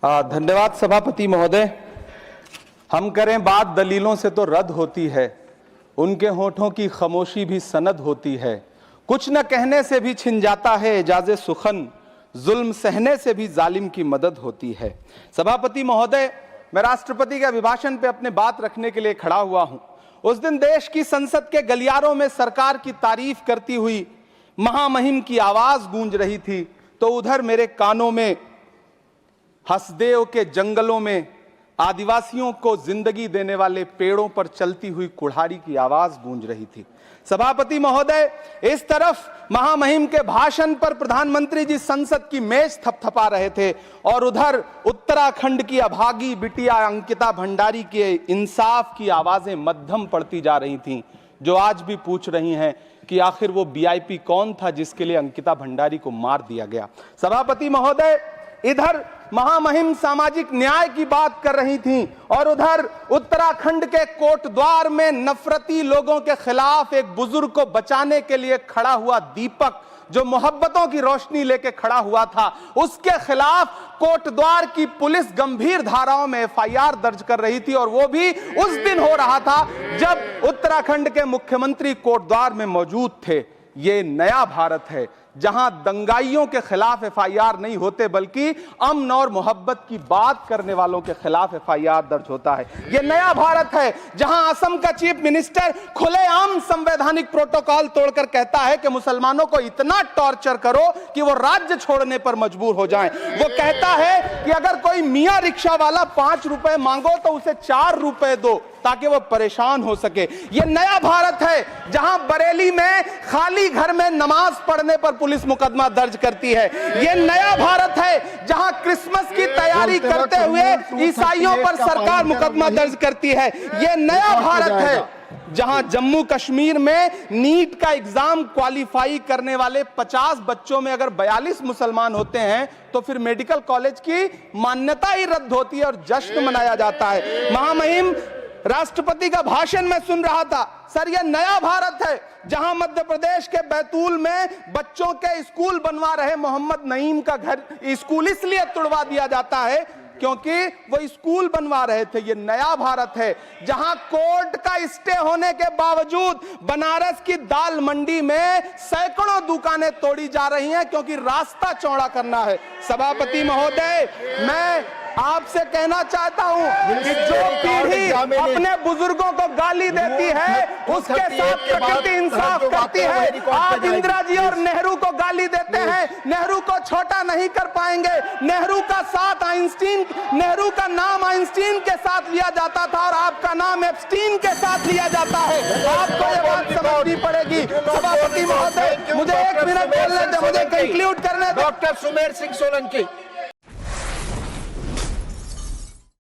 धन्यवाद सभापति महोदय। हम करें बात दलीलों से तो रद्द होती है, उनके होठों की खामोशी भी सनद होती है। कुछ न कहने से भी छिन जाता है एजाज़े सुखन, जुल्म सहने से भी जालिम की मदद होती है। सभापति महोदय, मैं राष्ट्रपति के अभिभाषण पे अपने बात रखने के लिए खड़ा हुआ हूं। उस दिन देश की संसद के गलियारों में सरकार की तारीफ करती हुई महामहिम की आवाज गूंज रही थी, तो उधर मेरे कानों में हसदेव के जंगलों में आदिवासियों को जिंदगी देने वाले पेड़ों पर चलती हुई कुल्हाड़ी की आवाज गूंज रही थी। सभापति महोदय, इस तरफ महामहिम के भाषण पर प्रधानमंत्री जी संसद की मेज थपथपा रहे थे और उधर उत्तराखंड की अभागी बिटिया अंकिता भंडारी के इंसाफ की आवाजें मध्यम पड़ती जा रही थीं, जो आज भी पूछ रही हैं कि आखिर वो वीआईपी कौन था जिसके लिए अंकिता भंडारी को मार दिया गया। सभापति महोदय, इधर महामहिम सामाजिक न्याय की बात कर रही थीं और उधर उत्तराखंड के कोटद्वार में नफरती लोगों के खिलाफ एक बुजुर्ग को बचाने के लिए खड़ा हुआ दीपक, जो मोहब्बतों की रोशनी लेके खड़ा हुआ था, उसके खिलाफ कोटद्वार की पुलिस गंभीर धाराओं में एफआईआर दर्ज कर रही थी। और वो भी उस दिन हो रहा था जब उत्तराखंड के मुख्यमंत्री कोटद्वार में मौजूद थे। ये नया भारत है जहां दंगाइयों के खिलाफ एफआईआर नहीं होते, बल्कि अमन और मोहब्बत की बात करने वालों के खिलाफ एफआईआर दर्ज होता है। यह नया भारत है जहां असम का चीफ मिनिस्टर खुलेआम संवैधानिक प्रोटोकॉल तोड़कर कहता है कि मुसलमानों को इतना टॉर्चर करो कि वो राज्य छोड़ने पर मजबूर हो जाएं। वो कहता है कि अगर कोई मियां रिक्शा वाला 5 रुपए मांगो तो उसे 4 रुपए दो ताकि वो परेशान हो सके। यह नया भारत है जहां बरेली में खाली घर में नमाज पढ़ने पर पुलिस मुकदमा दर्ज करती है। यह नया भारत है जहां क्रिसमस की तैयारी करते हुए ईसाइयों पर सरकार मुकदमा दर्ज करती है। यह नया भारत है जहां जम्मू कश्मीर में नीट का एग्जाम क्वालिफाई करने वाले 50 बच्चों में अगर 42 मुसलमान होते हैं तो फिर मेडिकल कॉलेज की मान्यता ही रद्द होती है और जश्न मनाया जाता है। महामहिम राष्ट्रपति का भाषण में सुन रहा था। सर, यह नया भारत है जहां मध्य प्रदेश के बैतूल में बच्चों के स्कूल बनवा रहे मोहम्मद नईम का घर स्कूल इसलिए तुड़वा दिया जाता है क्योंकि वो स्कूल बनवा रहे थे। ये नया भारत है जहां कोर्ट का स्टे होने के बावजूद बनारस की दाल मंडी में सैकड़ों दुकानें तोड़ी जा रही हैं क्योंकि रास्ता चौड़ा करना है। सभापति महोदय, मैं आपसे कहना चाहता हूं कि जो पीढ़ी अपने बुजुर्गों को गाली देती है उसके साथ प्रकृति इंसाफ करती है। आप इंदिरा जी और नेहरू को गाली देते हैं, नेहरू को छोटा नहीं कर पाएंगे। नेहरू का साथ आइंस्टीन, नेहरू का नाम आइंस्टीन के साथ लिया जाता था और आपका नाम एप्स्टीन के साथ लिया जाता है। आपको ये बात समझनी पड़ेगी। सभापति महोदय, मुझे 1 मिनट बोलने दे, मुझे कंक्लूड करने दे। डॉक्टर सुमेर सिंह सोलंकी।